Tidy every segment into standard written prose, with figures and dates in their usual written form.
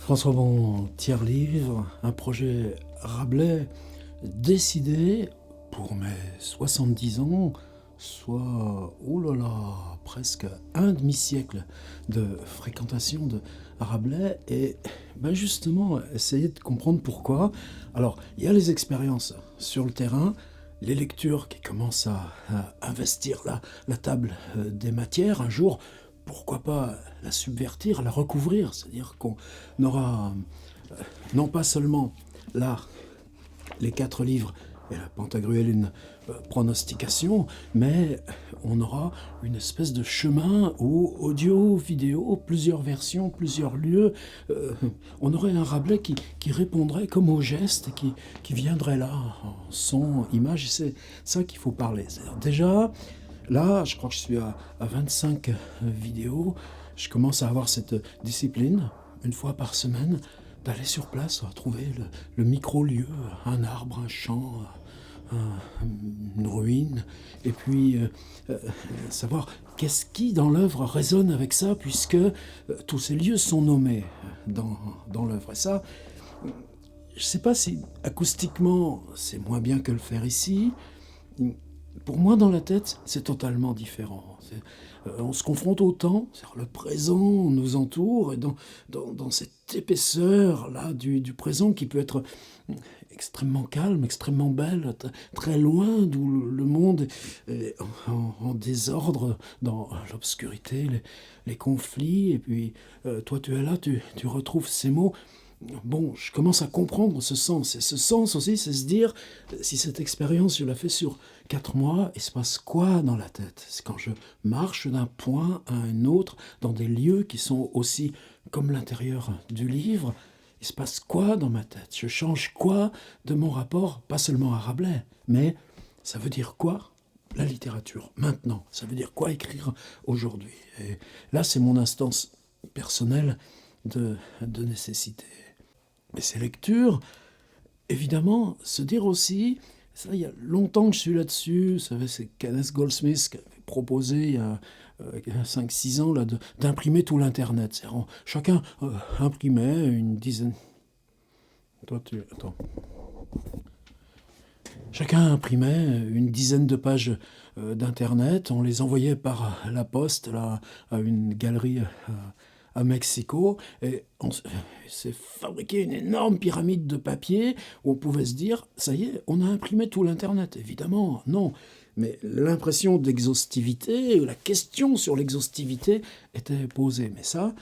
François Bon, tiers-livre, un projet Rabelais décidé pour mes 70 ans, soit, oh là là, presque un demi-siècle de fréquentation de Rabelais et justement essayer de comprendre pourquoi. Alors, il y a les expériences sur le terrain, les lectures qui commencent à investir la table des matières. Un jour, pourquoi pas la subvertir, la recouvrir, c'est-à-dire qu'on aura non pas seulement là les 4 livres et la Pantagruéline pronostication, mais on aura une espèce de chemin où audio, vidéo, plusieurs versions, plusieurs lieux, on aurait un Rabelais qui répondrait comme au geste, qui viendrait là, en son, image, et c'est ça qu'il faut parler. Déjà, là, je crois que je suis à 25 vidéos, je commence à avoir cette discipline, une fois par semaine, d'aller sur place, trouver le micro-lieu, un arbre, un champ, une ruine, et puis savoir qu'est-ce qui dans l'œuvre résonne avec ça, puisque tous ces lieux sont nommés dans l'œuvre. Et ça, je ne sais pas si acoustiquement c'est moins bien que le faire ici. Pour moi, dans la tête, c'est totalement différent. On se confronte au temps, le présent nous entoure, et dans cette épaisseur-là du présent qui peut être extrêmement calme, extrêmement belle, très loin d'où le monde est en désordre, dans l'obscurité, les conflits, et puis toi tu es là, tu retrouves ces mots. Bon, je commence à comprendre ce sens. Et ce sens aussi, c'est se dire, si cette expérience, je la fais sur 4 mois, il se passe quoi dans la tête? C'est quand je marche d'un point à un autre, dans des lieux qui sont aussi comme l'intérieur du livre, il se passe quoi dans ma tête? Je change quoi de mon rapport, pas seulement à Rabelais, mais ça veut dire quoi la littérature maintenant? Ça veut dire quoi écrire aujourd'hui? Et là, c'est mon instance personnelle de nécessité. Mais ces lectures, évidemment, se dire aussi, ça, il y a longtemps que je suis là-dessus, vous savez, c'est Kenneth Goldsmith qui avait proposé il y a 5-6 ans là, d'imprimer tout l'Internet. Chacun imprimait une dizaine... Toi, tu... Attends. Chacun imprimait une dizaine de pages d'Internet, on les envoyait par la poste là, à une galerie à Mexico, et on s'est fabriqué une énorme pyramide de papier où on pouvait se dire, ça y est, on a imprimé tout l'Internet. Évidemment, non. Mais l'impression d'exhaustivité, la question sur l'exhaustivité était posée. Mais ça,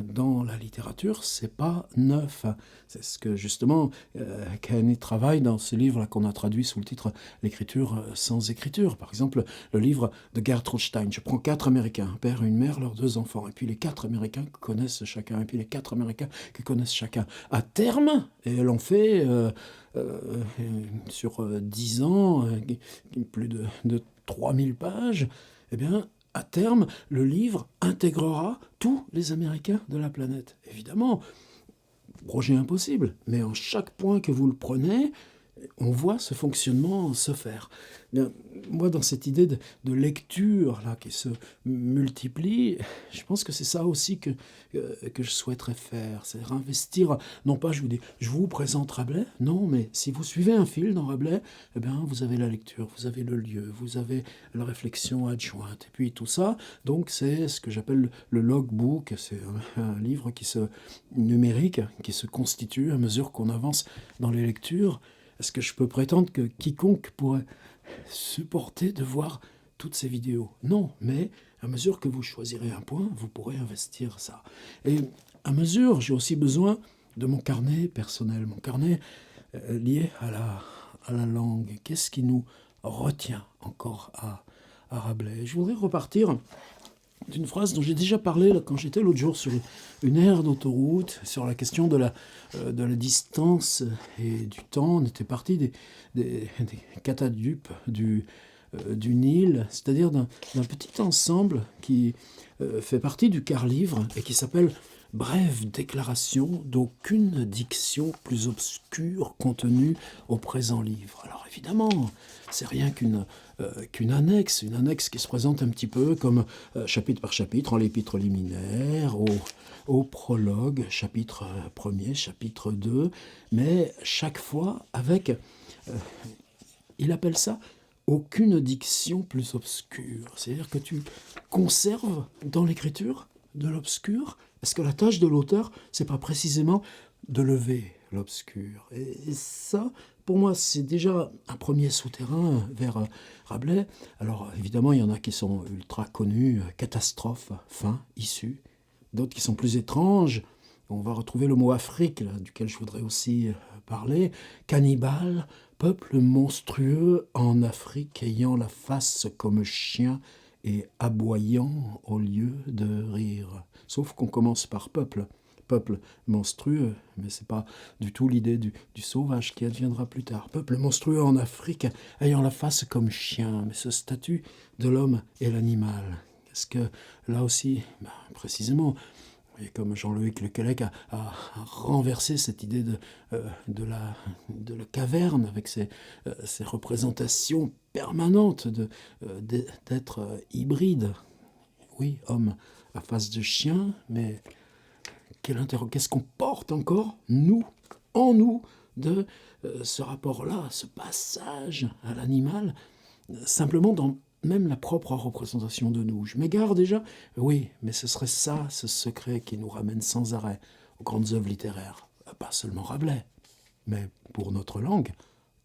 dans la littérature, c'est pas neuf. C'est ce que justement Kenny travaille dans ce livre qu'on a traduit sous le titre L'écriture sans écriture. Par exemple, le livre de Gertrude Stein. Je prends 4 Américains, un père et une mère, leurs 2 enfants, et puis les 4 Américains qui connaissent chacun, et puis les 4 Américains qui connaissent chacun. À terme, et elle en fait sur 10 ans, plus de 3000 pages, eh bien, à terme, le livre intégrera tous les Américains de la planète. Évidemment, projet impossible, mais en chaque point que vous le prenez, on voit ce fonctionnement se faire. Bien, moi, dans cette idée de lecture là, qui se multiplie, je pense que c'est ça aussi que je souhaiterais faire. C'est investir, non pas je vous présente Rabelais, non, mais si vous suivez un fil dans Rabelais, eh bien, vous avez la lecture, vous avez le lieu, vous avez la réflexion adjointe, et puis tout ça, donc c'est ce que j'appelle le logbook, c'est un livre numérique qui se constitue à mesure qu'on avance dans les lectures. Est-ce que je peux prétendre que quiconque pourrait supporter de voir toutes ces vidéos? Non, mais à mesure que vous choisirez un point, vous pourrez investir ça. Et à mesure, j'ai aussi besoin de mon carnet personnel, mon carnet lié à la langue. Qu'est-ce qui nous retient encore à Rabelais? Je voudrais repartir d'une phrase dont j'ai déjà parlé là, quand j'étais l'autre jour sur une aire d'autoroute, sur la question de la distance et du temps. On était parti des catadupes du Nil, c'est-à-dire d'un petit ensemble qui fait partie du quart livre et qui s'appelle brève déclaration d'aucune diction plus obscure contenue au présent livre. Alors évidemment, c'est rien qu'une annexe, une annexe qui se présente un petit peu comme chapitre par chapitre, en l'épître liminaire, au prologue, chapitre 1er, chapitre 2, mais chaque fois avec, il appelle ça aucune diction plus obscure. C'est-à-dire que tu conserves dans l'écriture de l'obscur. Est-ce que la tâche de l'auteur, c'est pas précisément de lever l'obscur? Et ça, pour moi, c'est déjà un premier souterrain vers Rabelais. Alors, évidemment, il y en a qui sont ultra connus, catastrophe, fin, issue. D'autres qui sont plus étranges. On va retrouver le mot Afrique, là, duquel je voudrais aussi parler. Cannibale, peuple monstrueux en Afrique, ayant la face comme chien et aboyant au lieu de rire. Sauf qu'on commence par peuple. Peuple monstrueux, mais c'est pas du tout l'idée du sauvage qui adviendra plus tard. Peuple monstrueux en Afrique, ayant la face comme chien, mais ce statut de l'homme et l'animal. Est-ce que là aussi, précisément, et comme Jean-Loïc Lequelec a renversé cette idée de la caverne avec ses représentations permanentes d'être hybride. Oui, homme à face de chien, mais qu'est-ce qu'on porte encore, nous, en nous, de ce rapport-là, ce passage à l'animal, simplement dans même la propre représentation de nous. Je m'égare déjà? Oui, mais ce serait ça, ce secret qui nous ramène sans arrêt aux grandes œuvres littéraires. Pas seulement Rabelais, mais pour notre langue,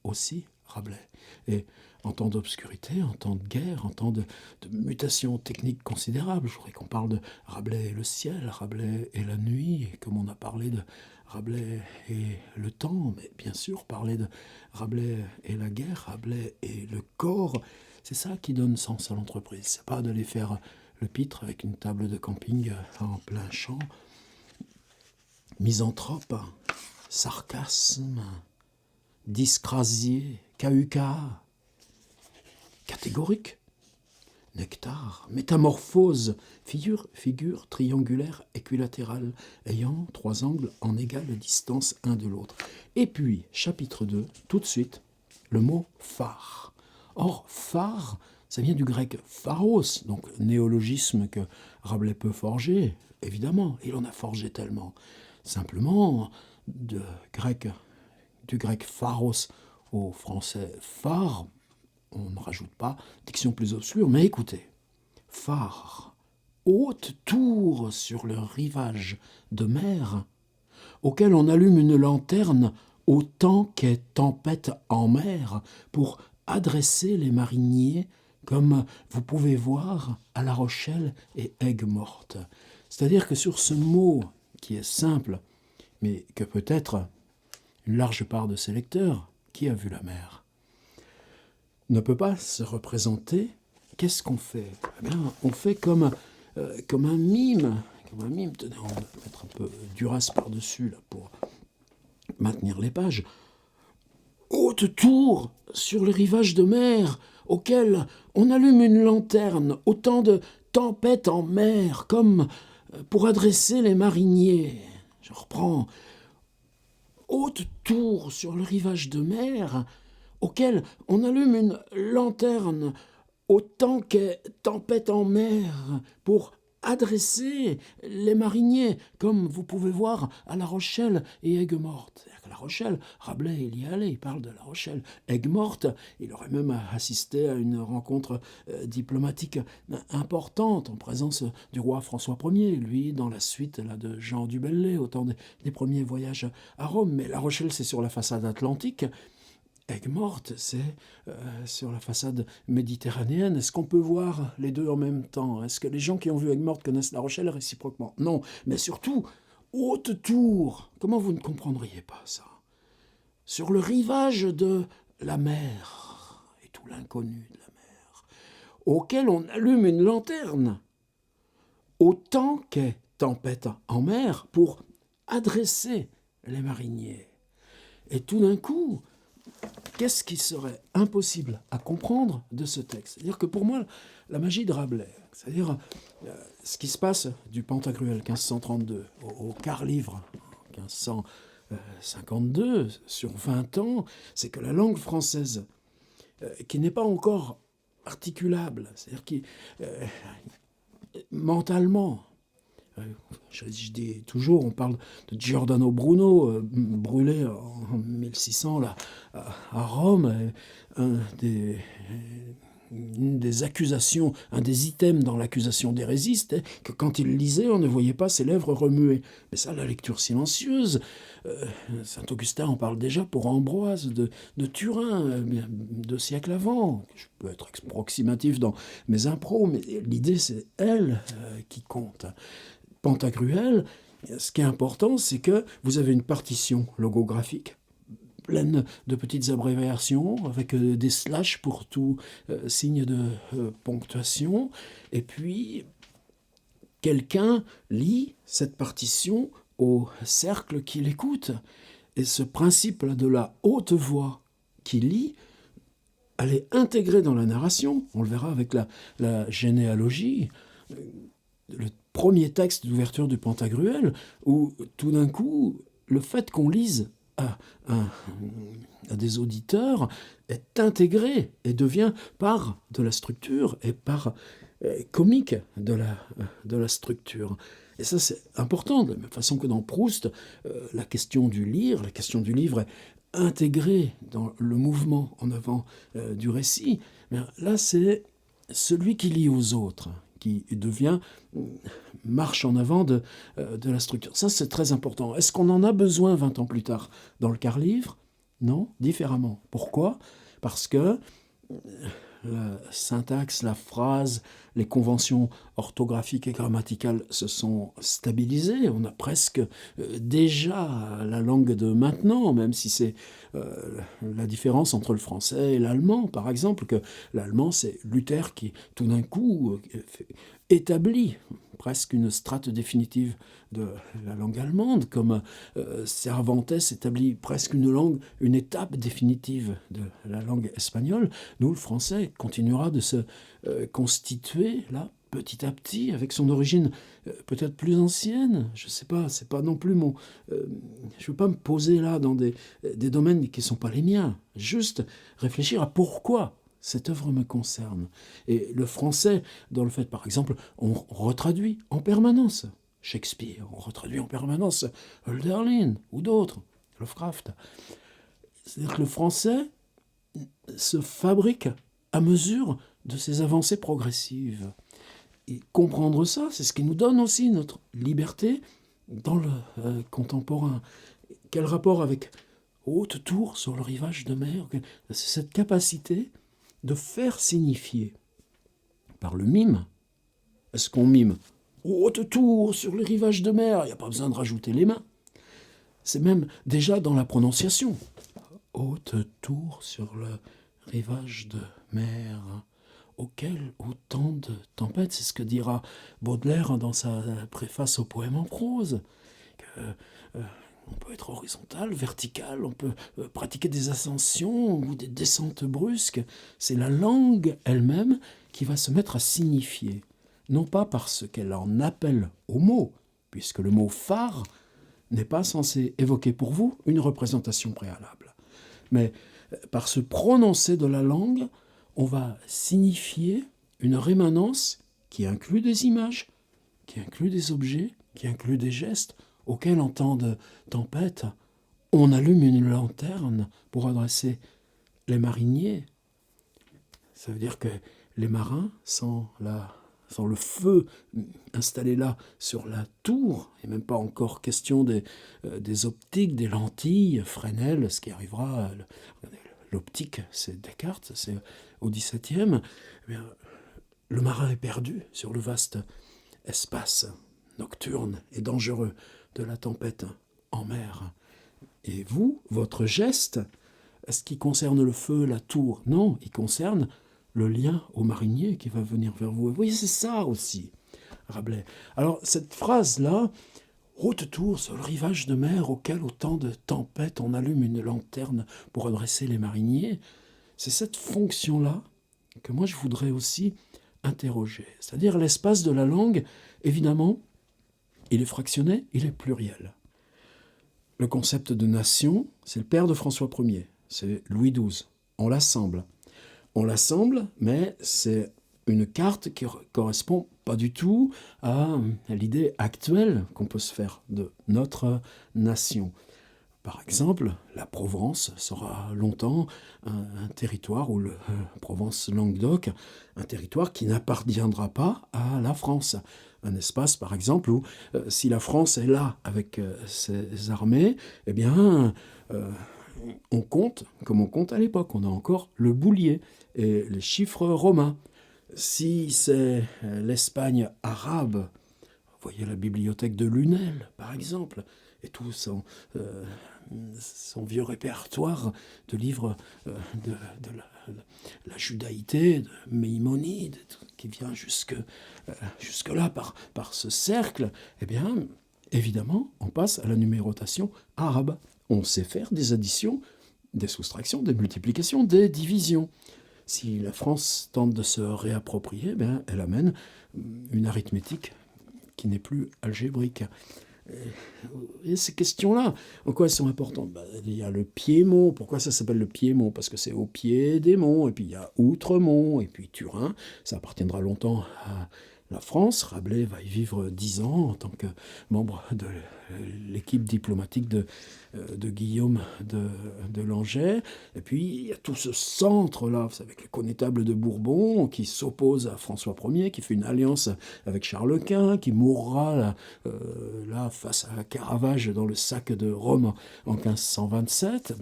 aussi Rabelais. Et en temps d'obscurité, en temps de guerre, en temps de mutations techniques considérables, je voudrais qu'on parle de Rabelais et le ciel, Rabelais et la nuit, et comme on a parlé de Rabelais et le temps, mais bien sûr parler de Rabelais et la guerre, Rabelais et le corps. C'est ça qui donne sens à l'entreprise. C'est pas d'aller faire le pitre avec une table de camping en plein champ. Misanthrope, sarcasme, discrasier, cahuca, catégorique, nectar, métamorphose, figure triangulaire équilatérale, ayant 3 angles en égale distance un de l'autre. Et puis, chapitre 2, tout de suite, le mot phare. Or, phare, ça vient du grec pharos, donc néologisme que Rabelais peut forger, évidemment, il en a forgé tellement. Simplement, du grec pharos au français phare, on ne rajoute pas diction plus obscure, mais écoutez, phare, haute tour sur le rivage de mer, auquel on allume une lanterne autant qu'est tempête en mer, pour adresser les mariniers, comme vous pouvez voir à La Rochelle et Aigues-Mortes. C'est-à-dire que sur ce mot, qui est simple, mais que peut-être une large part de ses lecteurs, qui a vu la mer, ne peut pas se représenter, qu'est-ce qu'on fait? Eh bien, on fait comme un mime. Comme un mime. Tenez, on va mettre un peu Duras par-dessus là, pour maintenir les pages. Haute tour sur le rivage de mer, auquel on allume une lanterne, autant de tempêtes en mer, comme pour adresser les mariniers. Je reprends. Haute tour sur le rivage de mer, auquel on allume une lanterne, autant qu'est tempête en mer, pour adresser les mariniers, comme vous pouvez voir à La Rochelle et Aigues-Mortes. La Rochelle, Rabelais, il y est allé, il parle de La Rochelle. Aigues-Mortes, il aurait même assisté à une rencontre diplomatique importante en présence du roi François Ier, lui, dans la suite là, de Jean du Bellay, au temps des premiers voyages à Rome. Mais La Rochelle, c'est sur la façade atlantique. Aigues-Mortes, c'est sur la façade méditerranéenne. Est-ce qu'on peut voir les deux en même temps? Est-ce que les gens qui ont vu Aigues-Mortes connaissent La Rochelle réciproquement? Non, mais surtout, haute tour. Comment vous ne comprendriez pas ça? Sur le rivage de la mer, et tout l'inconnu de la mer, auquel on allume une lanterne, autant qu'est tempête en mer, pour adresser les mariniers. Et tout d'un coup, qu'est-ce qui serait impossible à comprendre de ce texte? C'est-à-dire que pour moi, la magie de Rabelais, c'est-à-dire ce qui se passe du Pantagruel 1532 au quart-livre 1552, sur 20 ans, c'est que la langue française, qui n'est pas encore articulable, c'est-à-dire qui, mentalement, je dis toujours, on parle de Giordano Bruno, brûlé en 1600 là, à Rome, une des accusations, un des items dans l'accusation d'hérésie, c'était que quand il lisait, on ne voyait pas ses lèvres remuer. Mais ça, la lecture silencieuse, Saint-Augustin en parle déjà pour Ambroise de Turin, 2 siècles avant. Je peux être approximatif dans mes impros, mais l'idée, c'est elle qui compte. Pantagruel, ce qui est important, c'est que vous avez une partition logographique pleine de petites abréviations, avec des slash pour tout signe de ponctuation. Et puis, quelqu'un lit cette partition au cercle qui l'écoute. Et ce principe de la haute voix qui lit, elle est intégrée dans la narration. On le verra avec la généalogie. Le premier texte d'ouverture du Pantagruel, où tout d'un coup, le fait qu'on lise à des auditeurs est intégré et devient part de la structure et part comique de la structure. Et ça, c'est important, de la même façon que dans Proust, la question du lire, la question du livre est intégrée dans le mouvement en avant du récit. Mais là, c'est celui qui lit aux autres, qui devient marche en avant de la structure. Ça, c'est très important. Est-ce qu'on en a besoin 20 ans plus tard dans le quart-livre? Non, différemment. Pourquoi? Parce que la syntaxe, la phrase, les conventions orthographiques et grammaticales se sont stabilisées. On a presque déjà la langue de maintenant, même si c'est la différence entre le français et l'allemand, par exemple, que l'allemand, c'est Luther qui, tout d'un coup, établit presque une strate définitive de la langue allemande, comme Cervantes établit presque une étape définitive de la langue espagnole. Nous, le français, continuera de se constituer, là, petit à petit, avec son origine peut-être plus ancienne. Je ne sais pas, c'est pas non plus mon... je ne veux pas me poser là dans des domaines qui ne sont pas les miens. Juste réfléchir à pourquoi cette œuvre me concerne. Et le français, dans le fait, par exemple, on retraduit en permanence Shakespeare, on retraduit en permanence Hölderlin ou d'autres, Lovecraft. C'est-à-dire que le français se fabrique à mesure de ses avancées progressives. Et comprendre ça, c'est ce qui nous donne aussi notre liberté dans le contemporain. Quel rapport avec Haute Tour sur le rivage de mer? C'est cette capacité de faire signifier par le mime. Est-ce qu'on mime Haute Tour sur le rivage de mer? Il n'y a pas besoin de rajouter les mains. C'est même déjà dans la prononciation. Haute Tour sur le rivage de mer, auquel autant de tempêtes, c'est ce que dira Baudelaire dans sa préface au poème en prose. On peut être horizontal, vertical, on peut pratiquer des ascensions ou des descentes brusques. C'est la langue elle-même qui va se mettre à signifier, non pas parce qu'elle en appelle au mot, puisque le mot phare n'est pas censé évoquer pour vous une représentation préalable, mais par ce prononcé de la langue, on va signifier une rémanence qui inclut des images, qui inclut des objets, qui inclut des gestes, auxquels, en temps de tempête, on allume une lanterne pour adresser les mariniers. Ça veut dire que les marins, sans le feu installé là sur la tour, et même pas encore question des optiques, des lentilles, Fresnel, ce qui arrivera... L'optique, c'est Descartes, c'est au XVIIe. Le marin est perdu sur le vaste espace nocturne et dangereux de la tempête en mer. Et vous, votre geste, est-ce qu'il concerne le feu, la tour? Non, il concerne le lien au marinier qui va venir vers vous. Et vous voyez, c'est ça aussi, Rabelais. Alors, cette phrase-là, Haute tour sur le rivage de mer auquel, au temps de tempête, on allume une lanterne pour redresser les mariniers. C'est cette fonction-là que moi je voudrais aussi interroger. C'est-à-dire l'espace de la langue, évidemment, il est fractionné, il est pluriel. Le concept de nation, c'est le père de François Ier, c'est Louis XII. On l'assemble. On l'assemble, mais c'est une carte qui correspond pas du tout à l'idée actuelle qu'on peut se faire de notre nation. Par exemple, la Provence sera longtemps un territoire, ou le Provence-Languedoc, un territoire qui n'appartiendra pas à la France. Un espace, par exemple, où si la France est là avec ses armées, eh bien, on compte comme on compte à l'époque. On a encore le boulier et les chiffres romains. Si c'est l'Espagne arabe, vous voyez la bibliothèque de Lunel, par exemple, et tout son vieux répertoire de livres de la judaïté, de Maïmonide, qui vient jusque-là par ce cercle, eh bien, évidemment, on passe à la numérotation arabe. On sait faire des additions, des soustractions, des multiplications, des divisions. Si la France tente de se réapproprier, eh bien, elle amène une arithmétique qui n'est plus algébrique. Et ces questions-là, en quoi elles sont importantes? Il y a le Piémont. Pourquoi ça s'appelle le Piémont? Parce que c'est au pied des monts. Et puis il y a Outremont, et puis Turin. Ça appartiendra longtemps à la France. Rabelais va y vivre 10 ans en tant que membre de l'équipe diplomatique de Guillaume de Langeais. Et puis il y a tout ce centre-là, avec les connétables de Bourbon, qui s'oppose à François Ier, qui fait une alliance avec Charles Quint, qui mourra là face à Caravage dans le sac de Rome en 1527.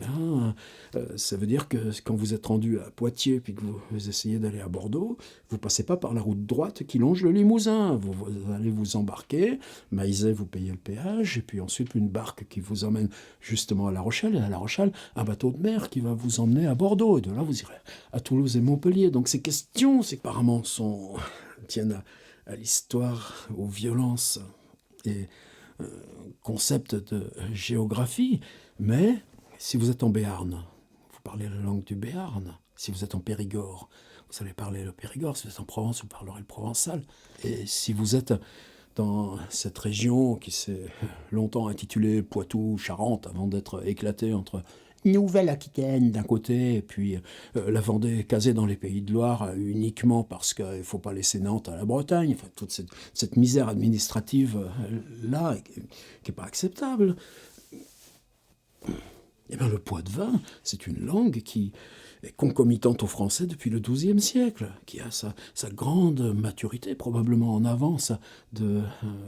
Ça veut dire que quand vous êtes rendu à Poitiers puis que vous essayez d'aller à Bordeaux, vous passez pas par la route droite qui longe le Limousin. Vous allez vous embarquer, Maizet, vous payez le péage, et puis ensuite une barque qui vous emmène justement à La Rochelle, et à La Rochelle, un bateau de mer qui va vous emmener à Bordeaux, et de là vous irez à Toulouse et Montpellier. Donc ces questions, c'est apparemment tiennent à l'histoire, aux violences et concept de géographie, mais si vous êtes en Béarn, vous parlez la langue du Béarn. Si vous êtes en Périgord, vous allez parler le Périgord. Si vous êtes en Provence, vous parlerez le provençal. Et si vous êtes dans cette région qui s'est longtemps intitulée Poitou-Charentes avant d'être éclatée entre Nouvelle-Aquitaine d'un côté et puis la Vendée casée dans les Pays de Loire uniquement parce qu'il ne faut pas laisser Nantes à la Bretagne, enfin, toute cette misère administrative là qui n'est pas acceptable. Eh bien, le poitevin, c'est une langue qui est concomitante au français depuis le XIIe siècle, qui a sa grande maturité, probablement en avance de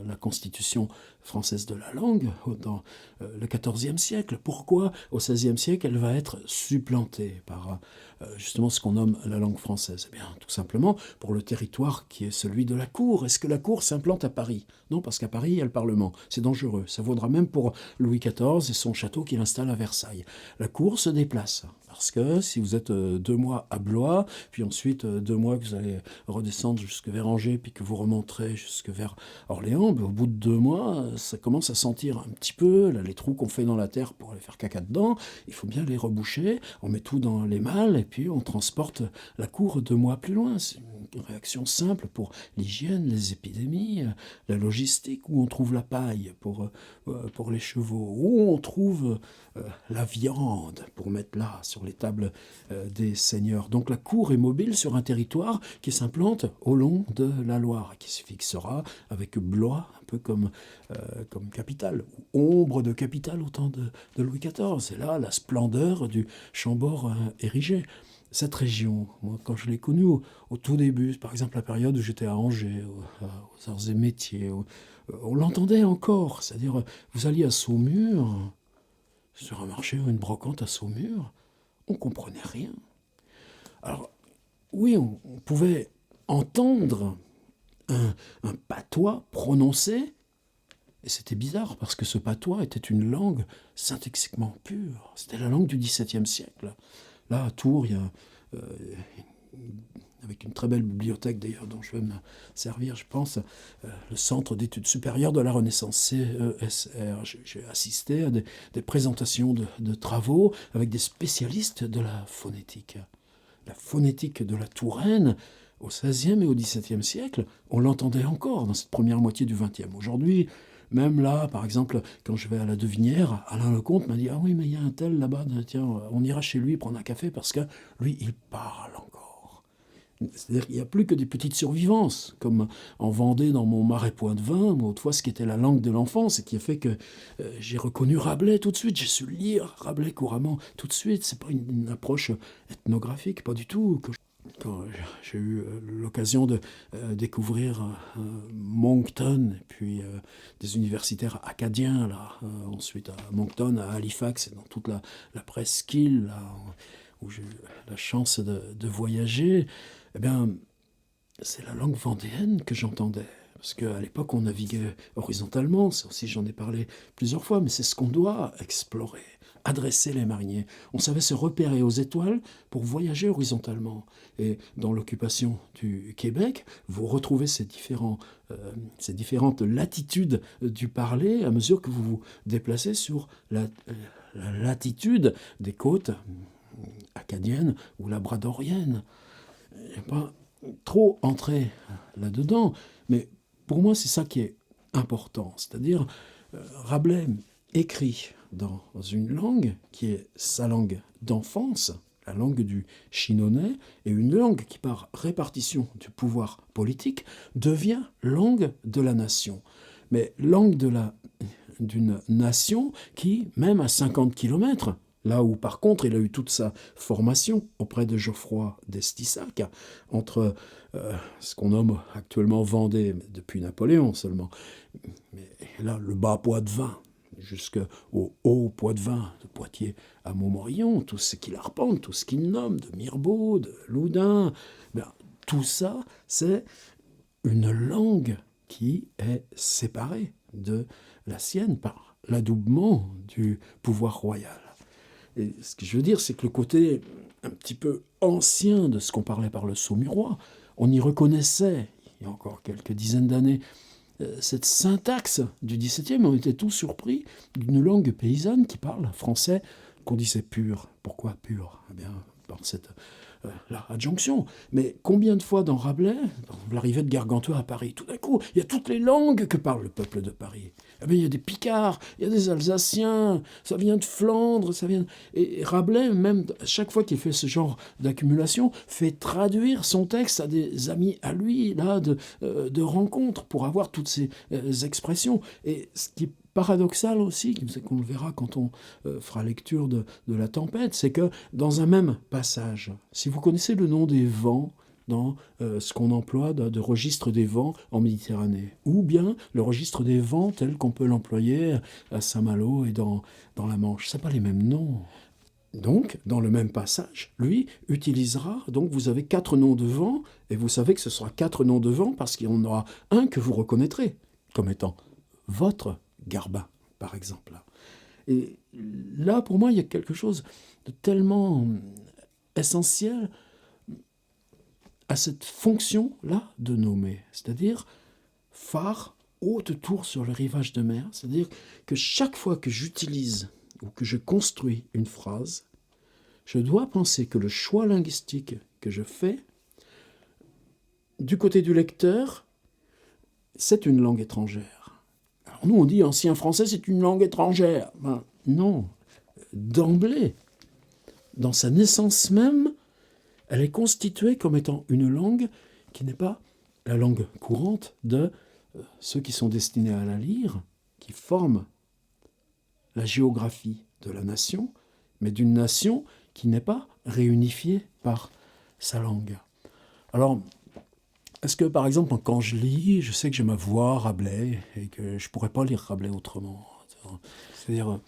la constitution française de la langue dans le XIVe siècle. Pourquoi, au XVIe siècle, elle va être supplantée par justement ce qu'on nomme la langue française? Eh bien, tout simplement pour le territoire qui est celui de la cour. Est-ce que la cour s'implante à Paris? Non, parce qu'à Paris, il y a le Parlement. C'est dangereux. Ça vaudra même pour Louis XIV et son château qu'il installe à Versailles. La cour se déplace. Parce que si vous êtes 2 mois à Blois, puis ensuite 2 mois que vous allez redescendre jusque vers Angers, puis que vous remonterez jusque vers Orléans, au bout de 2 mois, ça commence à sentir un petit peu là, les trous qu'on fait dans la terre pour aller faire caca dedans. Il faut bien les reboucher. On met tout dans les malles et puis on transporte la cour 2 mois plus loin. C'est une réaction simple pour l'hygiène, les épidémies, la logistique, où on trouve la paille pour les chevaux, où on trouve la viande pour mettre là sur les tables des seigneurs. Donc la cour est mobile sur un territoire qui s'implante au long de la Loire, qui se fixera avec Blois, un peu comme capitale, ou ombre de capitale au temps de Louis XIV. C'est là la splendeur du Chambord érigé. Cette région, moi, quand je l'ai connue au tout début, par exemple la période où j'étais à Angers, aux arts et métiers, on l'entendait encore. C'est-à-dire, vous alliez à Saumur, sur un marché ou une brocante à Saumur, on comprenait rien. Alors, oui, on pouvait entendre un patois prononcé, et c'était bizarre, parce que ce patois était une langue syntaxiquement pure. C'était la langue du XVIIe siècle. Là, à Tours, il y a avec une très belle bibliothèque d'ailleurs dont je vais me servir, je pense, le Centre d'études supérieures de la Renaissance, CESR. J'ai assisté à des présentations de travaux avec des spécialistes de la phonétique. La phonétique de la Touraine, au XVIe et au XVIIe siècle, on l'entendait encore dans cette première moitié du XXe. Aujourd'hui, même là, par exemple, quand je vais à la Devinière, Alain Lecomte m'a dit « Ah oui, mais il y a un tel là-bas, tiens, on ira chez lui prendre un café parce que lui, il parle encore. » C'est-à-dire qu'il n'y a plus que des petites survivances, comme en Vendée, dans mon marais Poitevin, autrefois ce qui était la langue de l'enfance, et qui a fait que j'ai reconnu Rabelais tout de suite, j'ai su lire Rabelais couramment tout de suite. C'est pas une approche ethnographique, pas du tout. Quand j'ai eu l'occasion de découvrir Moncton, et puis des universitaires acadiens, là, ensuite à Moncton, à Halifax, et dans toute la presqu'île, là, où j'ai eu la chance de voyager, eh bien, c'est la langue vendéenne que j'entendais. Parce qu'à l'époque, on naviguait horizontalement, ça aussi j'en ai parlé plusieurs fois, mais c'est ce qu'on doit explorer, adresser les mariniers. On savait se repérer aux étoiles pour voyager horizontalement. Et dans l'occupation du Québec, vous retrouvez ces différentes latitudes du parler à mesure que vous vous déplacez sur la latitude des côtes acadiennes ou labradoriennes. Je ne vais pas trop entrer là-dedans, mais pour moi, c'est ça qui est important. C'est-à-dire, Rabelais écrit dans une langue qui est sa langue d'enfance, la langue du chinonais, et une langue qui, par répartition du pouvoir politique, devient langue de la nation. Mais langue d'une nation qui, même à 50 kilomètres, là où, par contre, il a eu toute sa formation auprès de Geoffroy d'Estissac, entre ce qu'on nomme actuellement Vendée, depuis Napoléon seulement, mais là, le bas Poitevin, jusqu'au haut Poitevin, de Poitiers à Montmorillon, tout ce qu'il arpente, tout ce qu'il nomme, de Mirebeau, de Loudun, bien, tout ça, c'est une langue qui est séparée de la sienne par l'adoubement du pouvoir royal. Et ce que je veux dire, c'est que le côté un petit peu ancien de ce qu'on parlait par le saumurois, on y reconnaissait, il y a encore quelques dizaines d'années, cette syntaxe du XVIIe. On était tous surpris d'une langue paysanne qui parle français qu'on disait pur. Pourquoi pur ? Eh bien, par cette la adjonction. Mais combien de fois dans Rabelais, dans l'arrivée de Gargantua à Paris, tout d'un coup, il y a toutes les langues que parle le peuple de Paris. Eh bien, il y a des Picards, il y a des Alsaciens, ça vient de Flandre, ça vient... Et Rabelais, même à chaque fois qu'il fait ce genre d'accumulation, fait traduire son texte à des amis à lui, là, de rencontres, pour avoir toutes ces expressions. Et ce qui est paradoxal aussi, c'est qu'on le verra quand on fera lecture de La Tempête, c'est que dans un même passage, si vous connaissez le nom des vents dans ce qu'on emploie de registre des vents en Méditerranée, ou bien le registre des vents tel qu'on peut l'employer à Saint-Malo et dans la Manche, c'est pas les mêmes noms. Donc, dans le même passage, lui utilisera, donc vous avez 4 noms de vents, et vous savez que ce sera 4 noms de vents parce qu'il y en aura un que vous reconnaîtrez comme étant votre Garbin, par exemple. Et là, pour moi, il y a quelque chose de tellement essentiel à cette fonction-là de nommer, c'est-à-dire phare, haute tour sur le rivage de mer, c'est-à-dire que chaque fois que j'utilise ou que je construis une phrase, je dois penser que le choix linguistique que je fais, du côté du lecteur, c'est une langue étrangère. Alors nous, on dit ancien français, c'est une langue étrangère. Ben, non, d'emblée, dans sa naissance même, elle est constituée comme étant une langue qui n'est pas la langue courante de ceux qui sont destinés à la lire, qui forment la géographie de la nation, mais d'une nation qui n'est pas réunifiée par sa langue. Alors, est-ce que, par exemple, quand je lis, je sais que j'ai ma voix Rabelais et que je ne pourrais pas lire Rabelais autrement. C'est-à-dire,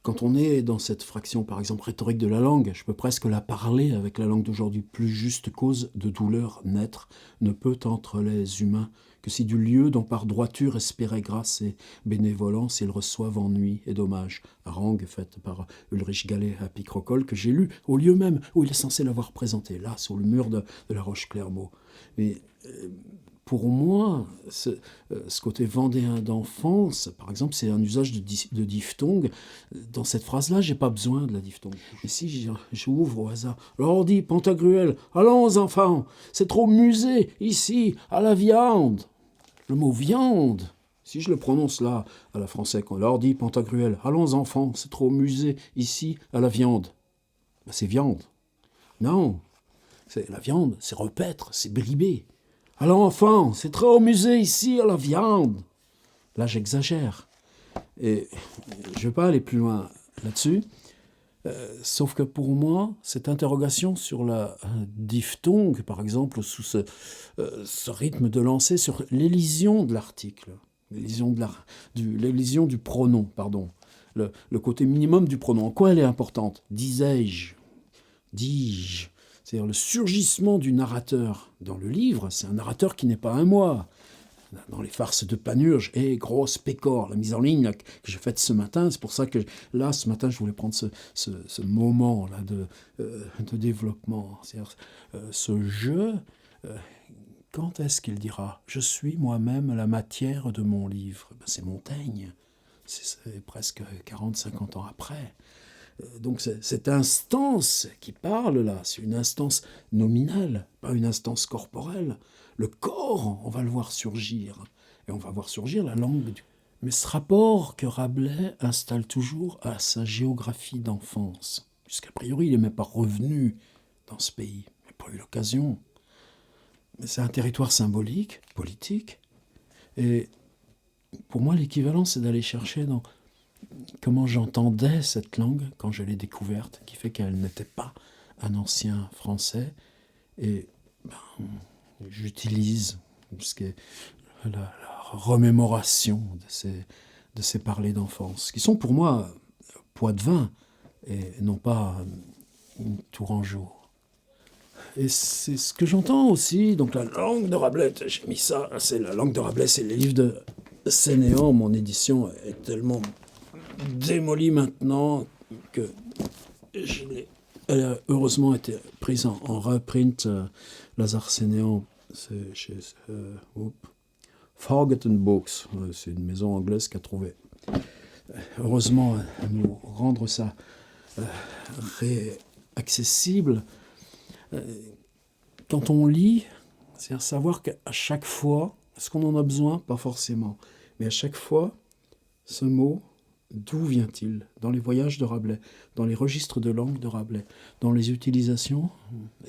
quand on est dans cette fraction, par exemple, rhétorique de la langue, je peux presque la parler avec la langue d'aujourd'hui. Plus juste cause de douleur naître ne peut entre les humains que si du lieu dont par droiture espérait grâce et bénévolence ils reçoivent ennui et dommage. Harangue faite par Ulrich Gallet à Picrocole que j'ai lu au lieu même où il est censé l'avoir présenté, là, sur le mur de la Roche-Clermont. Mais pour moi, ce côté vendéen d'enfance, par exemple, c'est un usage de diphtongue. Dans cette phrase-là, j'ai pas besoin de la diphtongue. Et si j'ouvre au hasard, alors on dit Pantagruel, allons enfants, c'est trop musé, ici, à la viande. Le mot viande, si je le prononce là, à la française, on leur dit Pantagruel, allons enfants, c'est trop musé, ici, à la viande. Ben, c'est viande. Non, c'est la viande, c'est repaître, c'est briber. Alors enfant, c'est trop musé ici à la viande. Là, j'exagère. Et je ne vais pas aller plus loin là-dessus. Sauf que pour moi, cette interrogation sur la diphtongue, par exemple, sous ce rythme de lancer, sur l'élision de l'article, l'élision du pronom, pardon, le côté minimum du pronom, en quoi elle est importante? Disais-je, dis-je. C'est-à-dire le surgissement du narrateur dans le livre, c'est un narrateur qui n'est pas un moi. Dans les farces de Panurge, et grosse pécore, la mise en ligne là, que j'ai faite ce matin, c'est pour ça que là, ce matin, je voulais prendre ce moment-là de développement. C'est-à-dire ce jeu, quand est-ce qu'il dira « Je suis moi-même la matière de mon livre » ben, c'est Montaigne, c'est presque 40-50 ans après. Donc cette instance qui parle là, c'est une instance nominale, pas une instance corporelle. Le corps, on va le voir surgir, et on va voir surgir la langue. Mais ce rapport que Rabelais installe toujours à sa géographie d'enfance, puisqu'a priori il n'est même pas revenu dans ce pays, il n'a pas eu l'occasion. Mais c'est un territoire symbolique, politique, et pour moi l'équivalent c'est d'aller chercher dans comment j'entendais cette langue quand je l'ai découverte, qui fait qu'elle n'était pas un ancien français. Et j'utilise la remémoration de ces parlers d'enfance, qui sont pour moi Poitevin et non pas Tourangeau. Et c'est ce que j'entends aussi. Donc la langue de Rabelais, j'ai mis ça, c'est la langue de Rabelais, c'est les livres de Sénéan. Mon édition est tellement démolie maintenant que elle a heureusement été prise en reprint. Lazare Sénéan, c'est chez Forgotten Books, c'est une maison anglaise qui a trouvé heureusement à nous rendre ça réaccessible. Quand on lit, c'est-à-dire savoir qu'à chaque fois, est-ce qu'on en a besoin? Pas forcément, mais à chaque fois, ce mot, d'où vient-il? Dans les voyages de Rabelais, dans les registres de langue de Rabelais, dans les utilisations,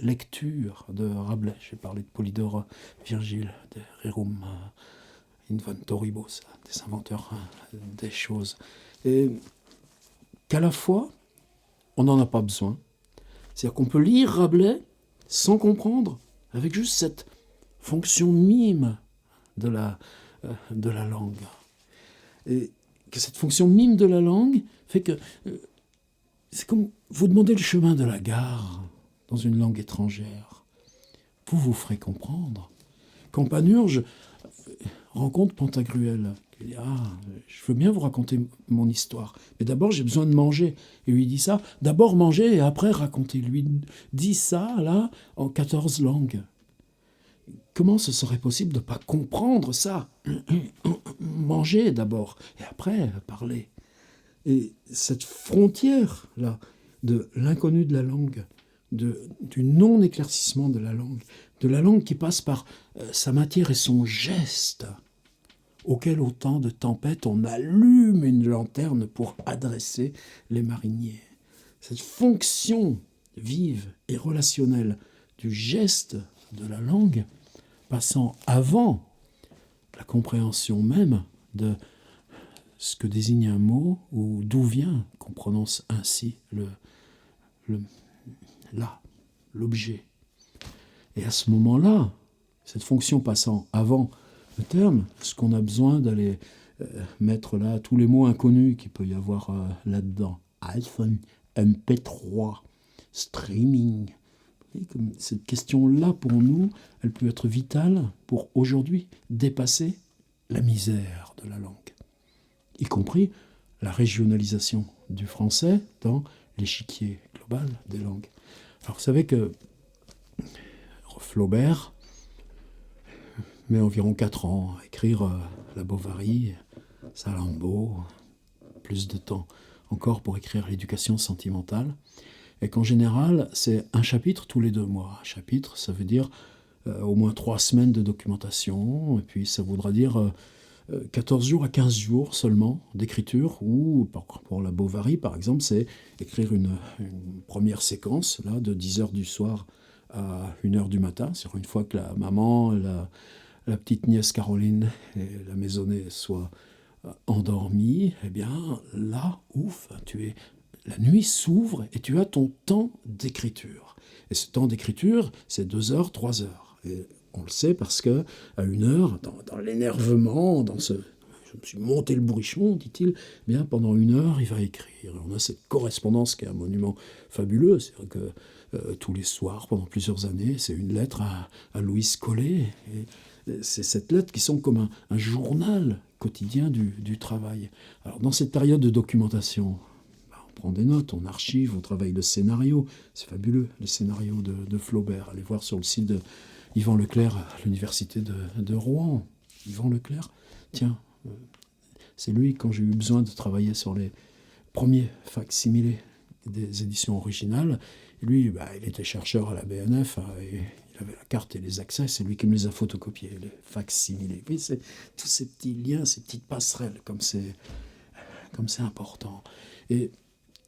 lectures de Rabelais. J'ai parlé de Polydore Virgile, de Rerum Inventoribus, des inventeurs des choses. Et qu'à la fois, on n'en a pas besoin. C'est-à-dire qu'on peut lire Rabelais sans comprendre, avec juste cette fonction mime de la langue. Et que cette fonction mime de la langue fait que c'est comme vous demandez le chemin de la gare dans une langue étrangère. Vous vous ferez comprendre. Quand Panurge rencontre Pantagruel, il dit « Ah, je veux bien vous raconter mon histoire, mais d'abord j'ai besoin de manger. » Et lui dit ça, « D'abord manger et après raconter. » Lui dit ça, là, en 14 langues. Comment ce serait possible de ne pas comprendre ça? Manger d'abord, et après parler. Et cette frontière-là, de l'inconnu de la langue, du non-éclaircissement de la langue qui passe par sa matière et son geste, auquel au temps de tempête on allume une lanterne pour adresser les mariniers. Cette fonction vive et relationnelle du geste de la langue, passant avant la compréhension même de ce que désigne un mot ou d'où vient qu'on prononce ainsi l'objet. Et à ce moment-là, cette fonction passant avant le terme, est-ce qu'on a besoin d'aller mettre là tous les mots inconnus qu'il peut y avoir là-dedans? iPhone, MP3, streaming. Et comme cette question-là, pour nous, elle peut être vitale pour aujourd'hui dépasser la misère de la langue, y compris la régionalisation du français dans l'échiquier global des langues. Alors vous savez que Flaubert met environ 4 ans à écrire La Bovary, Salammbô, plus de temps encore pour écrire l'éducation sentimentale, et qu'en général, c'est un chapitre tous les 2 mois. Un chapitre, ça veut dire au moins 3 semaines de documentation, et puis ça voudra dire 14 jours à 15 jours seulement d'écriture, ou pour La Bovary, par exemple, c'est écrire une première séquence là, de 10h du soir à 1h du matin, sur une fois que la maman, la petite nièce Caroline et la maisonnée soient endormies, eh bien là, ouf, la nuit s'ouvre et tu as ton temps d'écriture. Et ce temps d'écriture, c'est 2 heures, 3 heures. Et on le sait parce que à 1 heure, dans l'énervement, je me suis monté le bourrichon, dit-il, eh bien pendant 1 heure, il va écrire. Et on a cette correspondance qui est un monument fabuleux. C'est-à-dire que tous les soirs, pendant plusieurs années, c'est une lettre à Louise Collet. Et c'est cette lettre qui sont comme un journal quotidien du travail. Alors dans cette période de documentation, on prend des notes, on archive, on travaille le scénario. C'est fabuleux, le scénario de Flaubert. Allez voir sur le site de Yvan Leclerc à l'université de Rouen. Yvan Leclerc, tiens, c'est lui, quand j'ai eu besoin de travailler sur les premiers facsimilés des éditions originales, et lui, il était chercheur à la BNF, et il avait la carte et les accès, c'est lui qui me les a photocopiés, les facsimilés. Oui, c'est tous ces petits liens, ces petites passerelles, comme c'est important. Et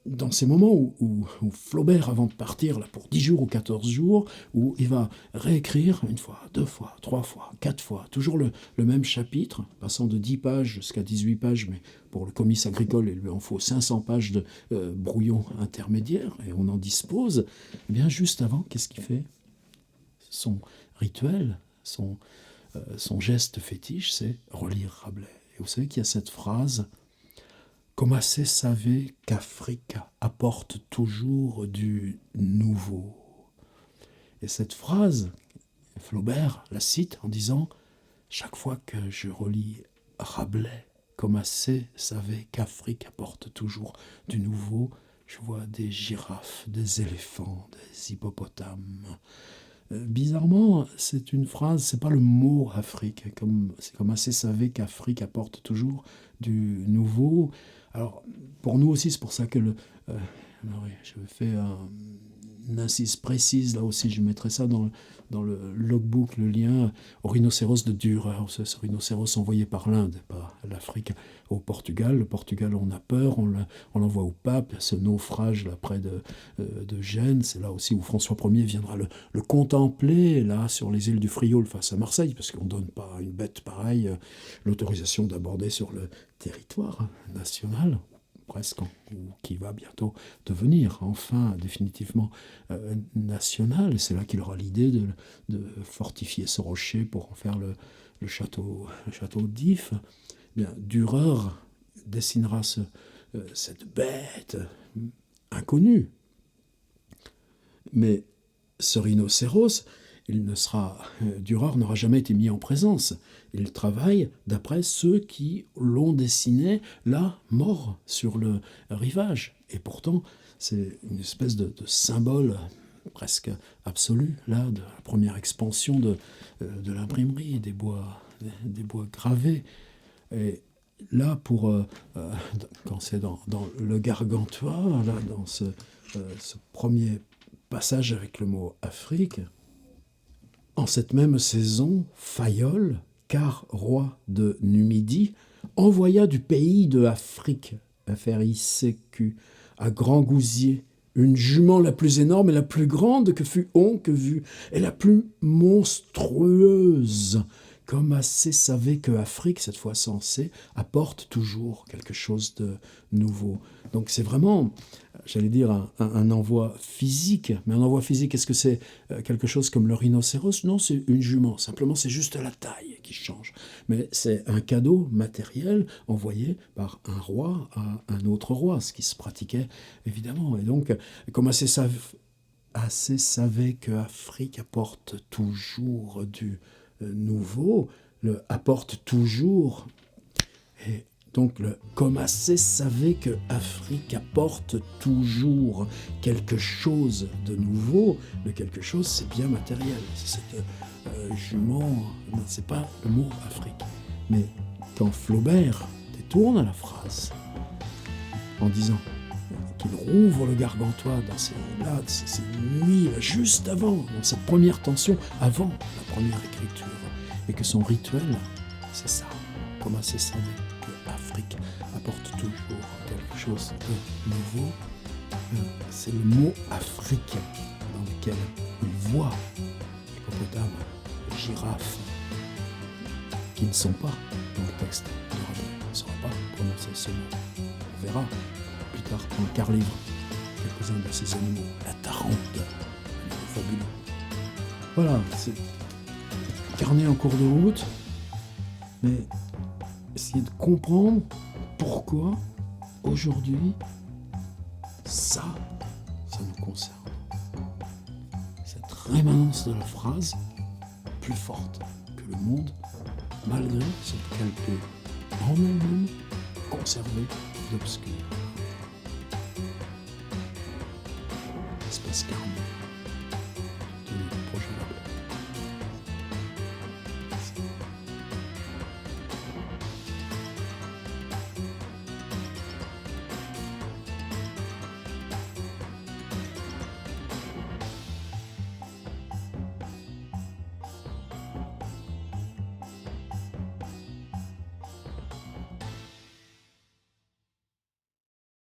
dans ces moments où Flaubert, avant de partir là, pour 10 jours ou 14 jours, où il va réécrire 1 fois, 2 fois, 3 fois, 4 fois, toujours le même chapitre, passant de 10 pages jusqu'à 18 pages, mais pour le comice agricole, il lui en faut 500 pages de brouillon intermédiaire, et on en dispose. Eh bien, juste avant, qu'est-ce qu'il fait ? Son rituel, son geste fétiche, c'est relire Rabelais. Et vous savez qu'il y a cette phrase: comme assez savez qu'Afrique apporte toujours du nouveau. Et cette phrase, Flaubert la cite en disant: chaque fois que je relis Rabelais, comme assez savez qu'Afrique apporte toujours du nouveau, je vois des girafes, des éléphants, des hippopotames. Bizarrement, c'est une phrase, c'est pas le mot Afrique, c'est comme assez savez qu'Afrique apporte toujours du nouveau. Alors, pour nous aussi, c'est pour ça que je fais une incise précise, là aussi, je mettrai ça dans le logbook, le lien au rhinocéros de Dürer, ce rhinocéros envoyé par l'Inde, pas l'Afrique, au Portugal. Le Portugal, on a peur, on l'envoie au pape, ce naufrage là près de Gênes, c'est là aussi où François Ier viendra le contempler, là, sur les îles du Frioul face à Marseille, parce qu'on ne donne pas à une bête pareille l'autorisation d'aborder sur le territoire national, presque, ou qui va bientôt devenir enfin définitivement national. Et c'est là qu'il aura l'idée de fortifier ce rocher pour en faire le château d'If. Bien, Dürer dessinera cette bête inconnue. Mais ce rhinocéros, Dürer n'aura jamais été mis en présence. Il travaille d'après ceux qui l'ont dessiné là, mort sur le rivage. Et pourtant, c'est une espèce de symbole presque absolu, là, de la première expansion de l'imprimerie, des bois gravés. Et là, quand c'est dans le Gargantua, là, dans ce premier passage avec le mot Afrique, en cette même saison, Fayolle, car roi de Numidie, envoya du pays de Afrique, FRICQ, à Grand Gousier, une jument la plus énorme et la plus grande que fut onque vue, et la plus monstrueuse, comme assez savait que Afrique, cette fois sans C, apporte toujours quelque chose de nouveau. Donc c'est vraiment j'allais dire, un envoi physique. Mais un envoi physique, est-ce que c'est quelque chose comme le rhinocéros? Non, c'est une jument. Simplement, c'est juste la taille qui change. Mais c'est un cadeau matériel envoyé par un roi à un autre roi, ce qui se pratiquait évidemment. Et donc, comme assez savait que Afrique apporte toujours du nouveau, le apporte toujours. Et donc, comme assez savait que Afrique apporte toujours quelque chose de nouveau, le quelque chose, c'est bien matériel. C'est cette jument, non, c'est pas le mot Afrique. Mais quand Flaubert détourne la phrase en disant qu'il rouvre le Gargantua dans ces nuits, juste avant, dans cette première tension, avant la première écriture, et que son rituel, c'est ça, comme assez savait que Afrique apporte toujours quelque chose de nouveau, c'est le mot Afrique dans lequel il voit l'hippopotame, les girafes, qui ne sont pas dans le texte de Rabelais. On ne saura pas prononcer ce mot. On verra plus tard dans le quart livre quelques-uns de ces animaux. La tarente, un animal fabuleux. Voilà, c'est carnet en cours de route, mais essayer de comprendre pourquoi aujourd'hui ça nous concerne. Cette rémanence de la phrase plus forte que le monde, malgré ce qu'elle peut en elle-même conserver d'obscur. Espace carnet.